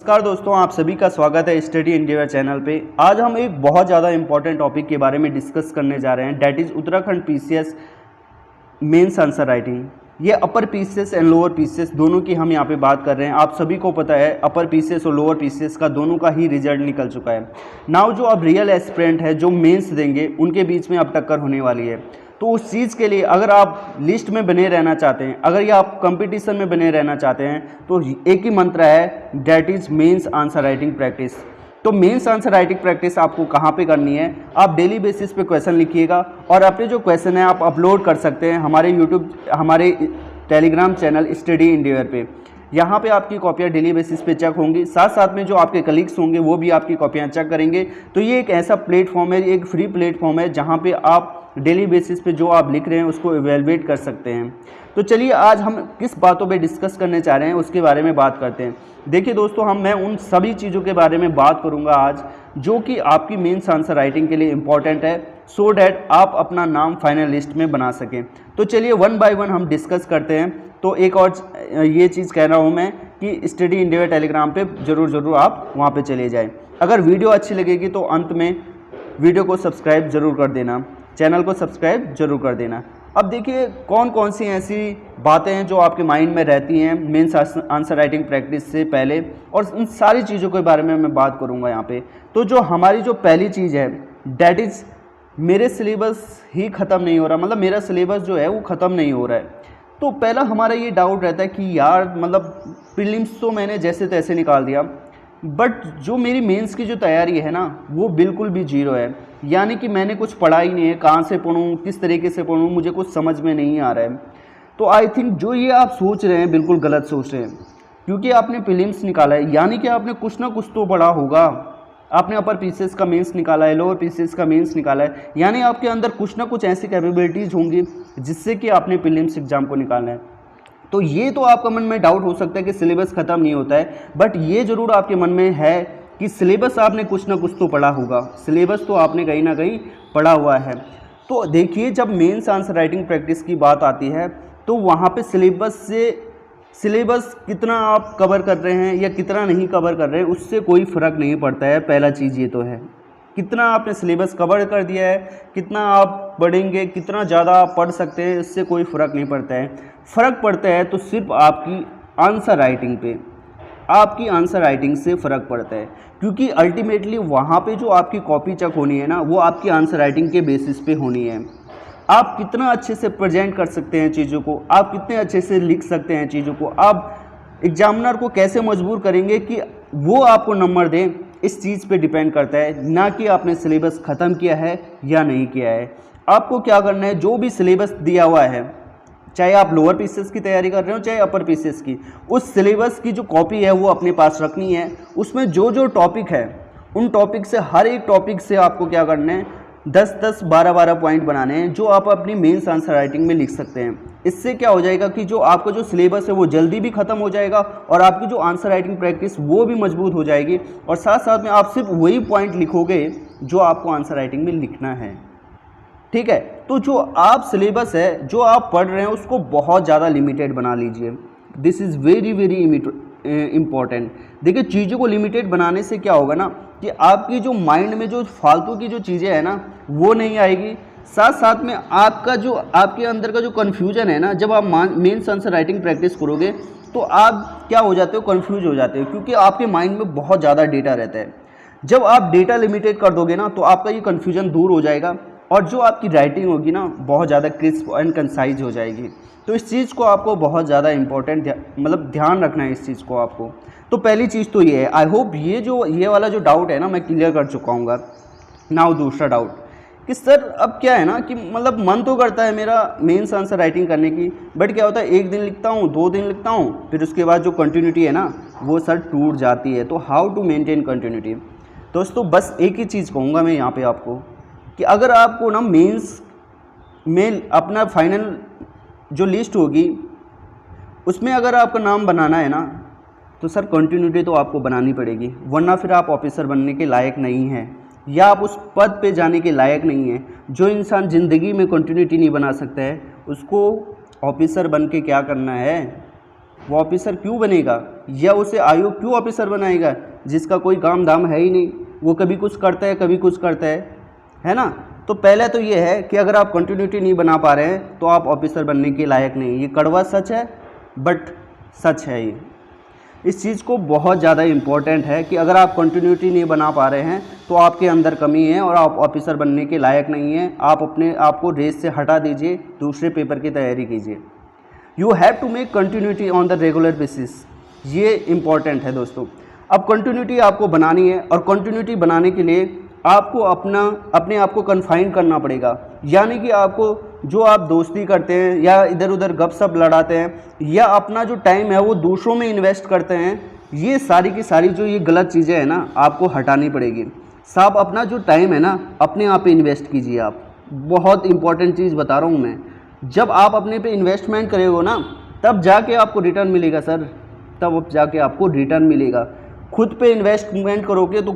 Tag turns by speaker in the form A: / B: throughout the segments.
A: नमस्कार दोस्तों, आप सभी का स्वागत है स्टडी एंडेवर चैनल पे। आज हम एक बहुत ज़्यादा इंपॉर्टेंट टॉपिक के बारे में डिस्कस करने जा रहे हैं, that is Uttarakhand PCS mains answer writing. ये upper PCS and lower PCS दोनों की हम यहाँ पे बात कर रहे हैं। आप सभी को पता है अपर पीसीएस और लोअर पीसीएस का दोनों का ही रिजल्ट निकल चुका है। नाउ जो अब रियल एस्पिरेंट है जो मेंस देंगे उनके बीच में अब टक्कर होने वाली है। तो उस चीज़ के लिए अगर आप लिस्ट में बने रहना चाहते हैं, अगर ये आप कंपटीशन में बने रहना चाहते हैं, तो एक ही मंत्र है, that is mains answer writing practice. तो मेंस आंसर राइटिंग प्रैक्टिस आपको कहाँ पे करनी है? आप डेली बेसिस पे क्वेश्चन लिखिएगा और अपने जो क्वेश्चन है आप अपलोड कर सकते हैं हमारे टेलीग्राम चैनल स्टडी एंडेवर पे। यहाँ पे आपकी कॉपियाँ डेली बेसिस पे चेक होंगी, साथ साथ में जो आपके कलीग्स होंगे वो भी आपकी कॉपियाँ चेक करेंगे। तो ये एक ऐसा प्लेटफॉर्म है, एक फ्री प्लेटफॉर्म है जहाँ पे आप डेली बेसिस पे जो आप लिख रहे हैं उसको इवेलुएट कर सकते हैं। तो चलिए आज हम किस बातों पे डिस्कस करने चाह रहे हैं उसके बारे में बात करते हैं। देखिए दोस्तों, मैं उन सभी चीज़ों के बारे में बात करूंगा आज जो कि आपकी मेंस आंसर राइटिंग के लिए इम्पॉर्टेंट है, सो डैट आप अपना नाम फाइनल लिस्ट में बना सकें। तो चलिए वन बाय वन हम डिस्कस करते हैं। तो एक और ये चीज़ कह रहा हूँ मैं कि स्टडी एंडेवर टेलीग्राम पे ज़रूर आप वहाँ पे चले जाएँ। अगर वीडियो अच्छी लगेगी तो अंत में वीडियो को सब्सक्राइब ज़रूर कर देना, चैनल को सब्सक्राइब जरूर कर देना। अब देखिए कौन कौन सी ऐसी बातें हैं जो आपके माइंड में रहती हैं मेंस आंसर राइटिंग प्रैक्टिस से पहले, और उन सारी चीज़ों के बारे में मैं बात करूंगा यहाँ पे। तो जो हमारी जो पहली चीज़ है, डैट इज़ मेरे सिलेबस ही ख़त्म नहीं हो रहा, मतलब मेरा सिलेबस जो है वो ख़त्म नहीं हो रहा है। तो पहला हमारा ये डाउट रहता है कि यार मतलब प्रीलिम्स तो मैंने जैसे तैसे निकाल दिया, बट जो मेरी मेंस की जो तैयारी है ना वो बिल्कुल भी जीरो है। यानी कि मैंने कुछ पढ़ा ही नहीं है, कहाँ से पढ़ूँ, किस तरीके से पढ़ूँ, मुझे कुछ समझ में नहीं आ रहा है। तो आई थिंक जो ये आप सोच रहे हैं बिल्कुल गलत सोच रहे हैं, क्योंकि आपने प्रीलिम्स निकाला है यानी कि आपने कुछ ना कुछ तो पढ़ा होगा। आपने अपर पीसीएस का मेंस निकाला है, लोअर पीसीएस का मेंस निकाला है, यानी आपके अंदर कुछ ना कुछ ऐसी कैपेबिलिटीज़ होंगी जिससे कि आपने प्रीलिम्स एग्जाम को निकालना है। तो ये तो आपका मन में डाउट हो सकता है कि सिलेबस ख़त्म नहीं होता है, बट ये ज़रूर आपके मन में है कि सिलेबस आपने कुछ ना कुछ तो पढ़ा होगा, सिलेबस तो आपने कहीं ना कहीं पढ़ा हुआ है। तो देखिए जब मेंस आंसर राइटिंग प्रैक्टिस की बात आती है तो वहाँ पे सिलेबस कितना आप कवर कर रहे हैं या कितना नहीं कवर कर रहे हैं उससे कोई फ़र्क नहीं पड़ता है। पहला चीज़ ये तो है, कितना आपने सिलेबस कवर कर दिया है, कितना आप पढ़ेंगे, कितना ज़्यादा आप पढ़ सकते हैं, इससे कोई फ़र्क नहीं पड़ता है। फ़र्क पड़ता है तो सिर्फ आपकी आंसर राइटिंग पे, आपकी आंसर राइटिंग से फ़र्क पड़ता है, क्योंकि अल्टीमेटली वहाँ पे जो आपकी कॉपी चेक होनी है ना वो आपकी आंसर राइटिंग के बेसिस पे होनी है। आप कितना अच्छे से प्रेजेंट कर सकते हैं चीज़ों को, आप कितने अच्छे से लिख सकते हैं चीज़ों को, आप एग्जामिनर को कैसे मजबूर करेंगे कि वो आपको नंबर दें, इस चीज़ पे डिपेंड करता है, ना कि आपने सिलेबस ख़त्म किया है या नहीं किया है। आपको क्या करना है, जो भी सिलेबस दिया हुआ है, चाहे आप लोअर पीसीएस की तैयारी कर रहे हो चाहे अपर पीसीएस की, उस सिलेबस की जो कॉपी है वो अपने पास रखनी है। उसमें जो जो टॉपिक है उन टॉपिक से, हर एक टॉपिक से आपको क्या करना है, 10-10, 12-12 पॉइंट बनाने हैं जो आप अपनी मेंस आंसर राइटिंग में लिख सकते हैं। इससे क्या हो जाएगा कि जो आपका जो सिलेबस है वो जल्दी भी ख़त्म हो जाएगा और आपकी जो आंसर राइटिंग प्रैक्टिस वो भी मजबूत हो जाएगी, और साथ साथ में आप सिर्फ वही पॉइंट लिखोगे जो आपको आंसर राइटिंग में लिखना है। ठीक है, तो जो आप सिलेबस है जो आप पढ़ रहे हैं उसको बहुत ज़्यादा लिमिटेड बना लीजिए। This is very important. देखिए चीज़ों को लिमिटेड बनाने से क्या होगा ना कि आपकी जो माइंड में जो फालतू की जो चीज़ें हैं ना वो नहीं आएगी, साथ साथ में आपके अंदर का जो कन्फ्यूजन है ना, जब आप मेंस आंसर राइटिंग प्रैक्टिस करोगे तो आप क्या हो जाते हो, कन्फ्यूज हो जाते हो, क्योंकि आपके माइंड में बहुत ज़्यादा डेटा रहता है। जब आप डेटा लिमिटेड कर दोगे ना तो आपका ये कन्फ्यूजन दूर हो जाएगा और जो आपकी राइटिंग होगी ना बहुत ज़्यादा क्रिस्प एंड कंसाइज हो जाएगी। तो इस चीज़ को आपको बहुत ज़्यादा इंपॉर्टेंट मतलब ध्यान रखना है इस चीज़ को आपको। तो पहली चीज़ तो ये है। आई होप ये वाला जो डाउट है ना मैं क्लियर कर चुका हूँ। नाउ दूसरा डाउट कि सर अब क्या है ना कि मतलब मन तो करता है मेरा मेंस आंसर राइटिंग करने की, बट क्या होता है एक दिन लिखता हूँ, 2 दिन लिखता हूँ, फिर उसके बाद जो कंटिन्यूटी है ना वो सर टूट जाती है। तो हाउ टू मेंटेन कंटिन्यूटी? दोस्तों बस एक ही चीज़ कहूँगा मैं यहाँ पे आपको कि अगर आपको ना मेंस में अपना फाइनल जो लिस्ट होगी उसमें अगर आपका नाम बनाना है ना तो सर कंटिन्यूटी तो आपको बनानी पड़ेगी, वरना फिर आप ऑफिसर बनने के लायक नहीं हैं या आप उस पद पे जाने के लायक नहीं हैं। जो इंसान ज़िंदगी में कंटिन्यूटी नहीं बना सकता है उसको ऑफिसर बन के क्या करना है? वो ऑफिसर क्यों बनेगा, या उसे आयोग क्यों ऑफिसर बनाएगा जिसका कोई काम धाम है ही नहीं, वो कभी कुछ करता है कभी कुछ करता है ना। तो पहले तो ये है कि अगर आप कंटिन्यूटी नहीं बना पा रहे हैं तो आप ऑफिसर बनने के लायक नहीं। ये कड़वा सच है बट सच है ये। इस चीज़ को बहुत ज़्यादा इम्पोर्टेंट है कि अगर आप कंटिन्यूटी नहीं बना पा रहे हैं तो आपके अंदर कमी है और आप ऑफिसर बनने के लायक नहीं हैं। आप अपने आप को रेस से हटा दीजिए, दूसरे पेपर की तैयारी कीजिए। You have to make continuity on the regular basis, ये इम्पॉर्टेंट है दोस्तों। अब कंटिन्यूटी आपको बनानी है और कंटिन्यूटी बनाने के लिए आपको अपने आप को कन्फाइन करना पड़ेगा। यानी कि आपको जो आप दोस्ती करते हैं या इधर उधर गपशप लड़ाते हैं या अपना जो टाइम है वो दूसरों में इन्वेस्ट करते हैं, ये सारी की सारी जो ये गलत चीज़ें हैं ना आपको हटानी पड़ेगी। साहब अपना जो टाइम है ना अपने आप पे इन्वेस्ट कीजिए आप। बहुत इंपॉर्टेंट चीज़ बता रहा हूँ मैं, जब आप अपने पे इन्वेस्टमेंट करेंगे ना तब जाके आपको रिटर्न मिलेगा सर, तब जाके आपको रिटर्न मिलेगा। खुद पे इन्वेस्टमेंट करोगे तो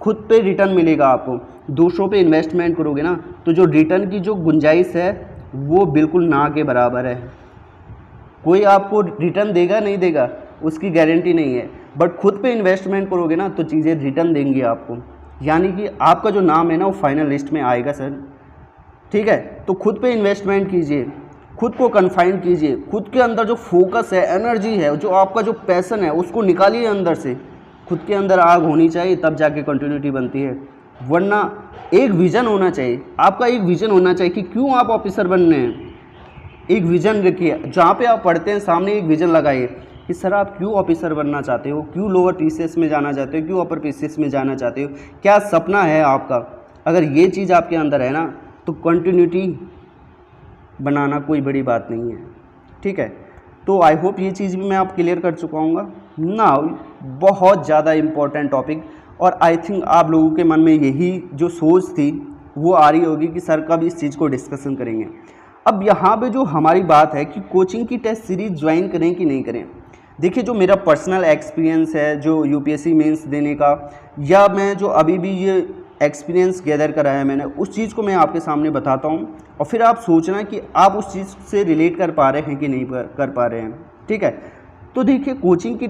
A: खुद पे रिटर्न मिलेगा आपको। दूसरों पे इन्वेस्टमेंट करोगे ना तो जो रिटर्न की जो गुंजाइश है वो बिल्कुल ना के बराबर है। कोई आपको रिटर्न देगा नहीं देगा उसकी गारंटी नहीं है, बट खुद पे इन्वेस्टमेंट करोगे ना तो चीज़ें रिटर्न देंगी आपको। यानी कि आपका जो नाम है ना वो फाइनल लिस्ट में आएगा सर, ठीक है। तो खुद पे इन्वेस्टमेंट कीजिए, खुद को कन्फाइन कीजिए, खुद के अंदर जो फोकस है, एनर्जी है, जो आपका जो पैसन है उसको निकालिए अंदर से। खुद के अंदर आग होनी चाहिए तब जाके कंटिन्यूटी बनती है, वरना एक विज़न होना चाहिए। आपका एक विज़न होना चाहिए कि क्यों आप ऑफिसर बनने हैं। एक विज़न रखिए, जहाँ पे आप पढ़ते हैं सामने एक विज़न लगाइए कि सर आप क्यों ऑफिसर बनना चाहते हो, क्यों लोअर पीसीएस में जाना चाहते हो, क्यों अपर पीसीएस में जाना चाहते हो, क्या सपना है आपका। अगर ये चीज़ आपके अंदर है ना तो कंटिन्यूटी बनाना कोई बड़ी बात नहीं है, ठीक है। तो आई होप ये चीज़ भी मैं आप क्लियर कर चुका हूँ ना। बहुत ज़्यादा इम्पोर्टेंट टॉपिक, और आई थिंक आप लोगों के मन में यही जो सोच थी वो आ रही होगी कि सर कब इस चीज़ को डिस्कशन करेंगे। अब यहाँ पे जो हमारी बात है कि कोचिंग की टेस्ट सीरीज ज्वाइन करें कि नहीं करें। देखिए जो मेरा पर्सनल एक्सपीरियंस है जो यूपीएससी मेंस देने का, या मैं जो अभी भी ये एक्सपीरियंस गैदर करा है मैंने, उस चीज़ को मैं आपके सामने बताता हूँ और फिर आप सोचना कि आप उस चीज़ से रिलेट कर पा रहे हैं कि नहीं कर पा रहे हैं, ठीक है। तो देखिए कोचिंग की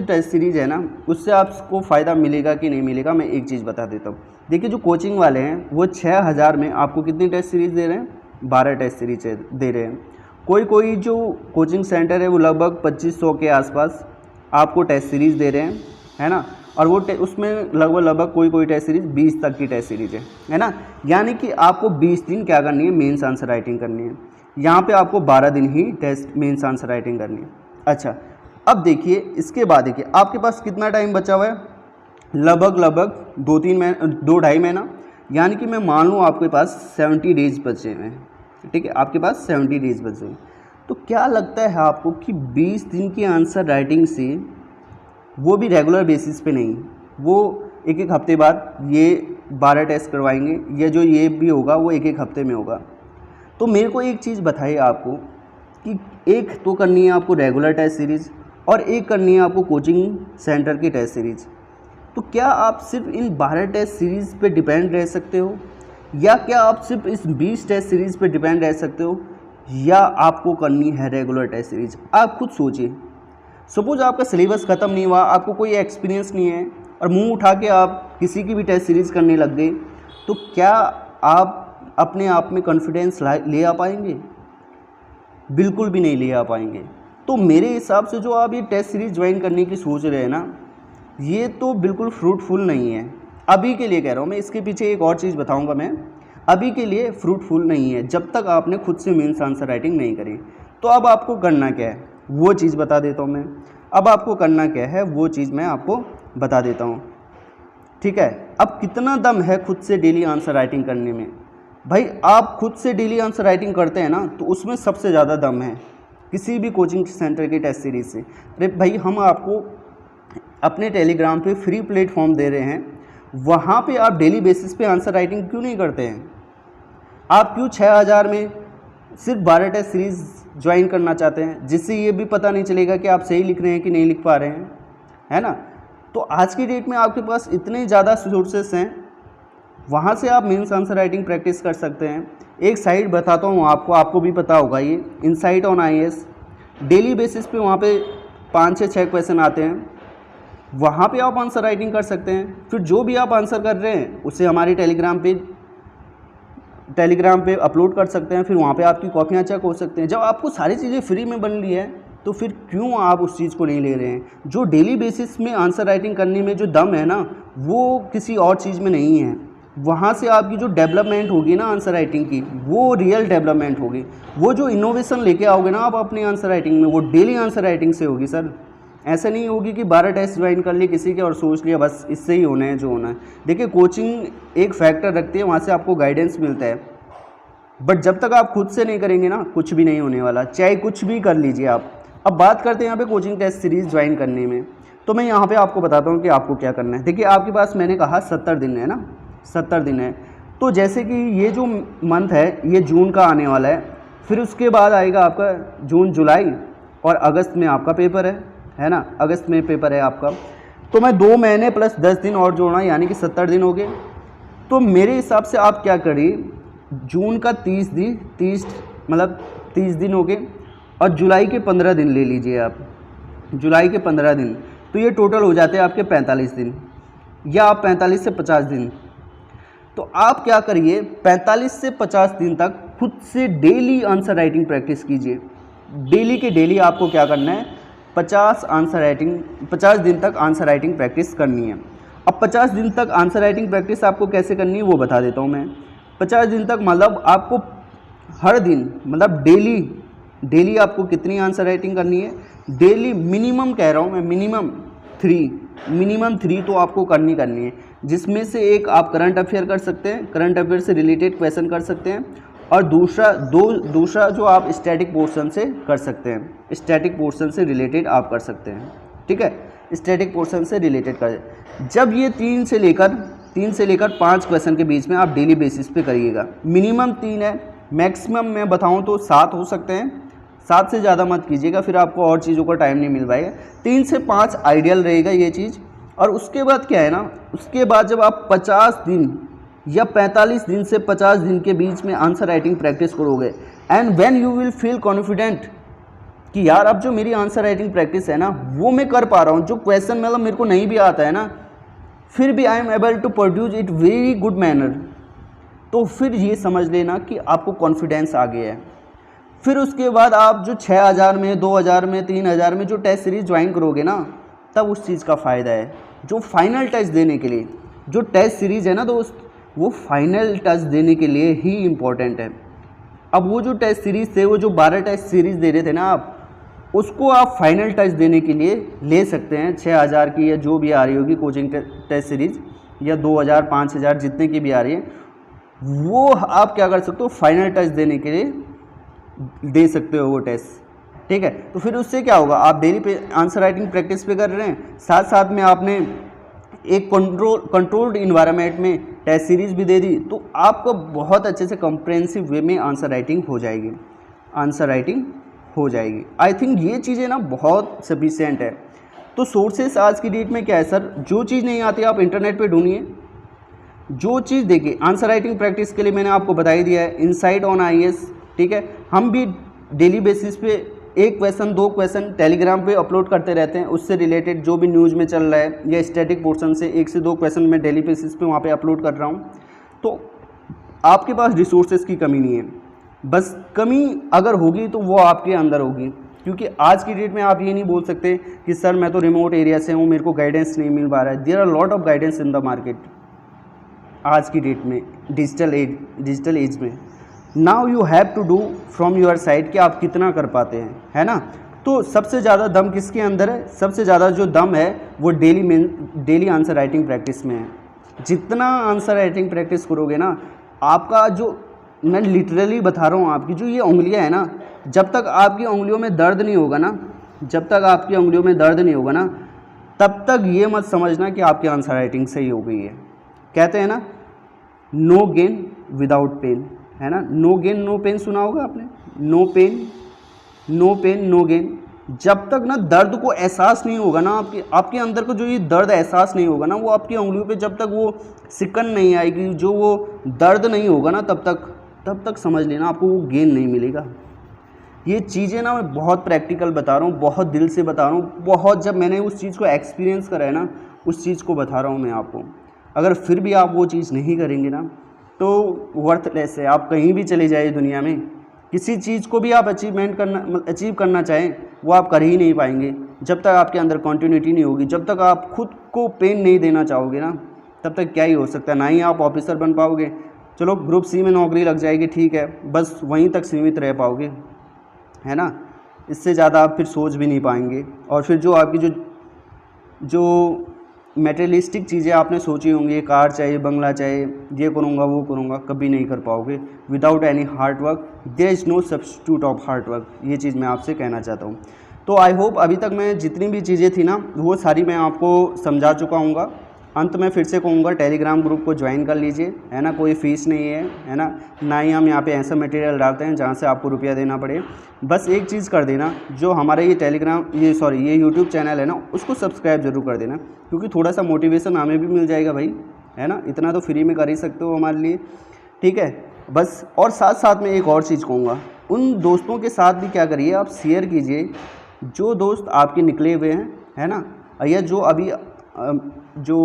A: टेस्ट सीरीज़ है ना उससे आपको फ़ायदा मिलेगा कि नहीं मिलेगा, मैं एक चीज़ बता देता हूँ। देखिए जो कोचिंग वाले हैं वो 6000 में आपको कितनी टेस्ट सीरीज़ दे रहे हैं, 12 टेस्ट सीरीज दे रहे हैं। कोई जो कोचिंग सेंटर है वो लगभग 2500 के आसपास आपको टेस्ट सीरीज़ दे रहे हैं, है ना। और वो उसमें लगभग कोई टेस्ट सीरीज़ 20 तक की टेस्ट सीरीज़ है ना। यानी कि आपको 20 दिन क्या करनी है, मेंस आंसर राइटिंग करनी है। यहाँ पे आपको 12 दिन ही टेस्ट मेंस आंसर राइटिंग करनी है। अच्छा अब देखिए इसके बाद देखिए आपके पास कितना टाइम बचा हुआ है, लगभग 2-2.5 महीना। यानी कि मैं मान लूँ आपके पास 70 डेज बचे हैं, ठीक है, आपके पास 70 डेज बचे हैं। तो क्या लगता है आपको कि 20 दिन की आंसर राइटिंग से, वो भी रेगुलर बेसिस पे नहीं, वो एक हफ्ते बाद ये 12 टेस्ट करवाएंगे, या जो ये भी होगा वो एक हफ्ते में होगा। तो मेरे को एक चीज़ बताइए आपको कि एक तो करनी है आपको रेगुलर टेस्ट सीरीज़ और एक करनी है आपको कोचिंग सेंटर की टेस्ट सीरीज़। तो क्या आप सिर्फ इन 12 टेस्ट सीरीज़ पे डिपेंड रह सकते हो, या क्या आप सिर्फ इस 20 टेस्ट सीरीज़ पे डिपेंड रह सकते हो, या आपको करनी है रेगुलर टेस्ट सीरीज़। आप खुद सोचिए। सपोज आपका सिलेबस ख़त्म नहीं हुआ, आपको कोई एक्सपीरियंस नहीं है और मुंह उठा के आप किसी की भी टेस्ट सीरीज़ करने लग गए, तो क्या आप अपने आप में कॉन्फिडेंस ले आ पाएंगे? बिल्कुल भी नहीं ले आ पाएंगे। तो मेरे हिसाब से जो आप ये टेस्ट सीरीज़ ज्वाइन करने की सोच रहे हैं ना, ये तो बिल्कुल फ्रूटफुल नहीं है। अभी के लिए कह रहा हूँ मैं, इसके पीछे एक और चीज़ बताऊँगा मैं, अभी के लिए फ्रूटफुल नहीं है जब तक आपने खुद से मेंस आंसर राइटिंग नहीं करी। तो अब आपको करना क्या है वो चीज़ बता देता हूँ मैं। अब आपको करना क्या है वो चीज़ मैं आपको बता देता हूँ, ठीक है। अब कितना दम है खुद से डेली आंसर राइटिंग करने में? भाई आप खुद से डेली आंसर राइटिंग करते हैं ना तो उसमें सबसे ज़्यादा दम है किसी भी कोचिंग सेंटर की टेस्ट सीरीज़ से। अरे भाई हम आपको अपने टेलीग्राम पे फ्री प्लेटफॉर्म दे रहे हैं, वहाँ पे आप डेली बेसिस पे आंसर राइटिंग क्यों नहीं करते हैं? आप क्यों 6000 में सिर्फ 12 टेस्ट सीरीज़ ज्वाइन करना चाहते हैं, जिससे ये भी पता नहीं चलेगा कि आप सही लिख रहे हैं कि नहीं लिख पा रहे हैं, है ना। तो आज की डेट में आपके पास इतने ज़्यादा सोर्सेस हैं, वहाँ से आप मेंस आंसर राइटिंग प्रैक्टिस कर सकते हैं। एक साइट बताता हूँ आपको भी पता होगा, ये insight on IAS, daily basis पे वहाँ पे 5 से 6 क्वेश्चन आते हैं, वहाँ पे आप आंसर राइटिंग कर सकते हैं। फिर जो भी आप आंसर कर रहे हैं उसे हमारी टेलीग्राम पे अपलोड कर सकते हैं, फिर वहाँ पे आपकी कॉपियाँ चेक हो सकते हैं। जब आपको सारी चीज़ें फ्री में बन ली है तो फिर क्यों आप उस चीज़ को नहीं ले रहे हैं। जो डेली बेसिस में आंसर राइटिंग करने में जो दम है ना, वो किसी और चीज़ में नहीं है। वहाँ से आपकी जो डेवलपमेंट होगी ना आंसर राइटिंग की, वो रियल डेवलपमेंट होगी। वो जो इनोवेशन लेके आओगे ना आप अपनी आंसर राइटिंग में, वो डेली आंसर राइटिंग से होगी सर। ऐसा नहीं होगी कि 12 टेस्ट ज्वाइन कर लिए किसी के और सोच लिया बस इससे ही होना है जो होना है। देखिए कोचिंग एक फैक्टर रखती है, वहाँ से आपको गाइडेंस मिलता है, बट जब तक आप खुद से नहीं करेंगे ना कुछ भी नहीं होने वाला, चाहे कुछ भी कर लीजिए आप। अब बात करते हैं यहाँ पे कोचिंग टेस्ट सीरीज़ ज्वाइन करने में, तो मैं यहाँ पे आपको बताता हूँ कि आपको क्या करना है। देखिए आपके पास मैंने कहा 70 दिन है ना, 70 दिन है। तो जैसे कि ये जो मंथ है ये जून का आने वाला है, फिर उसके बाद आएगा आपका जून जुलाई और अगस्त में आपका पेपर है ना, अगस्त में पेपर है आपका। तो मैं 2 महीने प्लस 10 दिन और जोड़ना यानी कि 70 दिन हो गए। तो मेरे हिसाब से आप क्या करिए, जून का 30 दिन हो गए और जुलाई के 15 दिन ले लीजिए आप, जुलाई के 15 दिन, तो ये टोटल हो जाते हैं आपके 45 दिन या आप 45 से 50 दिन। तो आप क्या करिए 45 से 50 दिन तक खुद से डेली आंसर राइटिंग प्रैक्टिस कीजिए। डेली के डेली आपको क्या करना है, 50 दिन तक आंसर राइटिंग प्रैक्टिस करनी है। अब 50 दिन तक आंसर राइटिंग प्रैक्टिस आपको कैसे करनी है वो बता देता हूँ मैं। 50 दिन तक मतलब आपको हर दिन मतलब डेली आपको कितनी आंसर राइटिंग करनी है, डेली मिनिमम कह रहा हूँ मैं, मिनिमम 3 तो आपको करनी है, जिसमें से एक आप करंट अफेयर कर सकते हैं, करंट अफेयर से रिलेटेड क्वेश्चन कर सकते हैं, और दूसरा जो आप स्टैटिक पोर्शन से कर सकते हैं, स्टैटिक पोर्शन से रिलेटेड आप कर सकते हैं। ठीक है, स्टैटिक पोर्शन से रिलेटेड कर, जब ये 3 से लेकर 5 क्वेश्चन के बीच में आप डेली बेसिस पे करिएगा। मिनिमम 3 है, मैक्सिमम मैं बताऊं तो 7 हो सकते हैं, 7 से ज़्यादा मत कीजिएगा, फिर आपको और चीज़ों का टाइम नहीं मिल पाएगा। 3 से 5 आइडियल रहेगा ये चीज़। और उसके बाद क्या है ना, उसके बाद जब आप 50 दिन या 45 दिन से 50 दिन के बीच में आंसर राइटिंग प्रैक्टिस करोगे, and when you will feel confident कि यार अब जो मेरी आंसर राइटिंग प्रैक्टिस है ना वो मैं कर पा रहा हूँ, जो क्वेश्चन मतलब मेरे को नहीं भी आता है ना, फिर भी I am able to produce it very good manner, तो फिर ये समझ लेना कि आपको कॉन्फिडेंस आ गया है। फिर उसके बाद आप जो 6000 में, 2000 में, 3000 में जो टेस्ट सीरीज ज्वाइन करोगे ना, तब उस चीज़ का फ़ायदा है। जो फाइनल टेस्ट देने के लिए जो टेस्ट सीरीज़ है ना दोस्त, वो फाइनल टेस्ट देने के लिए ही इम्पोर्टेंट है। अब वो जो टेस्ट सीरीज़ थे, वो जो 12 टेस्ट सीरीज़ दे रहे थे ना आप, उसको आप फाइनल टेस्ट देने के लिए ले सकते हैं। 6000 की या जो भी आ रही होगी कोचिंग टेस्ट सीरीज़, या 2000, 5000 जितने की भी आ रही है, वो आप क्या कर सकते हो, फाइनल टेस्ट देने के लिए दे सकते हो वो टेस्ट। ठीक है, तो फिर उससे क्या होगा, आप डेली पे आंसर राइटिंग प्रैक्टिस पे कर रहे हैं, साथ साथ में आपने एक कंट्रोल्ड इन्वायरमेंट में टेस्ट सीरीज़ भी दे दी, तो आपको बहुत अच्छे से कॉम्प्रिहेंसिव वे में आंसर राइटिंग हो जाएगी। आई थिंक ये चीज़ें ना बहुत सफिशिएंट है। तो सोर्सेस आज की डेट में क्या है सर, जो चीज़ नहीं आती आप इंटरनेट पे ढूंढिए, जो चीज़ देखिए आंसर राइटिंग प्रैक्टिस के लिए मैंने आपको बता ही दिया है, इनसाइट ऑन आईएएस। ठीक है, हम भी डेली बेसिस पे 1 क्वेश्चन 2 क्वेश्चन टेलीग्राम पे अपलोड करते रहते हैं, उससे रिलेटेड जो भी न्यूज़ में चल रहा है, या स्टैटिक पोर्शन से 1 से 2 क्वेश्चन मैं डेली बेसिस पे वहाँ पे अपलोड कर रहा हूँ। तो आपके पास रिसोर्सेज की कमी नहीं है, बस कमी अगर होगी तो वो आपके अंदर होगी, क्योंकि आज की डेट में आप ये नहीं बोल सकते कि सर मैं तो रिमोट एरिया से हूँ, मेरे को गाइडेंस नहीं मिल पा रहा है। There are lot of guidance in the market आज की डेट में, डिजिटल एज में। Now you have to do from your side कि आप कितना कर पाते हैं, है ना। तो सबसे ज़्यादा दम किसके अंदर है, सबसे ज़्यादा जो दम है वो डेली आंसर राइटिंग प्रैक्टिस में है। जितना आंसर राइटिंग प्रैक्टिस करोगे ना, आपका जो, मैं लिटरली बता रहा हूँ, आपकी जो ये उंगलियाँ हैं ना, जब तक आपकी उंगलियों में दर्द नहीं होगा ना, तब तक ये मत समझना कि आपकी आंसर राइटिंग सही हो गई है। कहते हैं ना, नो गेन विदाउट पेन, है ना, नो गेन नो पेन सुना होगा आपने, नो पेन नो गेन। जब तक ना दर्द को एहसास नहीं होगा ना, आपके अंदर को जो ये दर्द एहसास नहीं होगा ना, वो आपकी उंगलियों पे जब तक वो सिकन नहीं आएगी, जो वो दर्द नहीं होगा ना, तब तक समझ लेना आपको वो गेन नहीं मिलेगा। ये चीज़ें ना मैं बहुत प्रैक्टिकल बता रहा हूँ, बहुत दिल से बता रहा हूँ, बहुत जब मैंने उस चीज़ को एक्सपीरियंस करा है ना, उस चीज़ को बता रहा हूँ मैं आपको। अगर फिर भी आप वो चीज़ नहीं करेंगे ना तो वर्थलेस है। आप कहीं भी चले जाइए दुनिया में, किसी चीज़ को भी आप अचीव करना चाहें वो आप कर ही नहीं पाएंगे जब तक आपके अंदर कॉन्टिन्यूटी नहीं होगी, जब तक आप खुद को पेन नहीं देना चाहोगे ना, तब तक क्या ही हो सकता है। ना ही आप ऑफिसर बन पाओगे, चलो ग्रुप सी में नौकरी लग जाएगी ठीक है, बस वहीं तक सीमित रह पाओगे, है ना। इससे ज़्यादा आप फिर सोच भी नहीं पाएंगे। और फिर जो आपकी जो मटेरियलिस्टिक चीज़ें आपने सोची होंगी, कार चाहिए, बंगला चाहिए, ये करूँगा वो करूँगा, कभी नहीं कर पाओगे without any hard work. There is no substitute of hard work. ये चीज़ मैं आपसे कहना चाहता हूँ। तो आई होप अभी तक मैं जितनी भी चीज़ें थी ना वो सारी मैं आपको समझा चुका हूँगा। अंत में फिर से कहूँगा टेलीग्राम ग्रुप को ज्वाइन कर लीजिए, है ना। कोई फ़ीस नहीं है ना। ना ही हम यहाँ पे ऐसा मटेरियल डालते हैं जहाँ से आपको रुपया देना पड़े। बस एक चीज़ कर देना, जो हमारा ये यूट्यूब चैनल है ना उसको सब्सक्राइब जरूर कर देना, क्योंकि थोड़ा सा मोटिवेशन हमें भी मिल जाएगा भाई, है ना। इतना तो फ्री में कर ही सकते हो हमारे लिए, ठीक है। बस और साथ साथ में एक और चीज़ कहूँगा, उन दोस्तों के साथ भी क्या करिए, आप शेयर कीजिए जो दोस्त आपके निकले हुए हैं, है ना, या जो अभी जो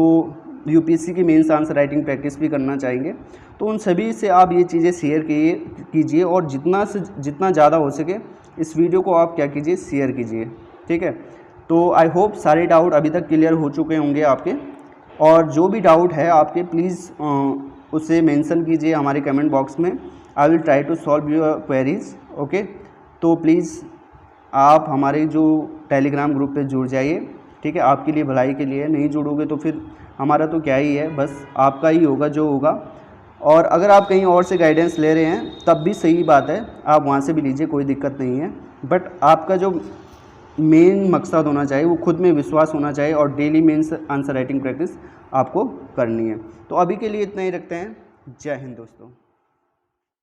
A: यूपीएससी की मेंस आंसर राइटिंग प्रैक्टिस भी करना चाहेंगे, तो उन सभी से आप ये चीज़ें शेयर कीजिए। और जितना ज़्यादा हो सके इस वीडियो को आप क्या कीजिए, शेयर कीजिए, ठीक है। तो आई होप सारे डाउट अभी तक क्लियर हो चुके होंगे आपके। और जो भी डाउट है आपके प्लीज़ उसे मेंशन कीजिए हमारे कमेंट बॉक्स में। I will try to solve your queries, okay. तो प्लीज़ आप हमारे जो टेलीग्राम ग्रुप पे जुड़ जाइए, ठीक है। आपके लिए भलाई के लिए, नहीं जुड़ोगे तो फिर हमारा तो क्या ही है, बस आपका ही होगा जो होगा। और अगर आप कहीं और से गाइडेंस ले रहे हैं तब भी सही बात है, आप वहाँ से भी लीजिए, कोई दिक्कत नहीं है। बट आपका जो मेन मकसद होना चाहिए वो खुद में विश्वास होना चाहिए, और daily mains answer writing practice आपको करनी है। तो अभी के लिए इतना ही रखते हैं। जय हिंद दोस्तों।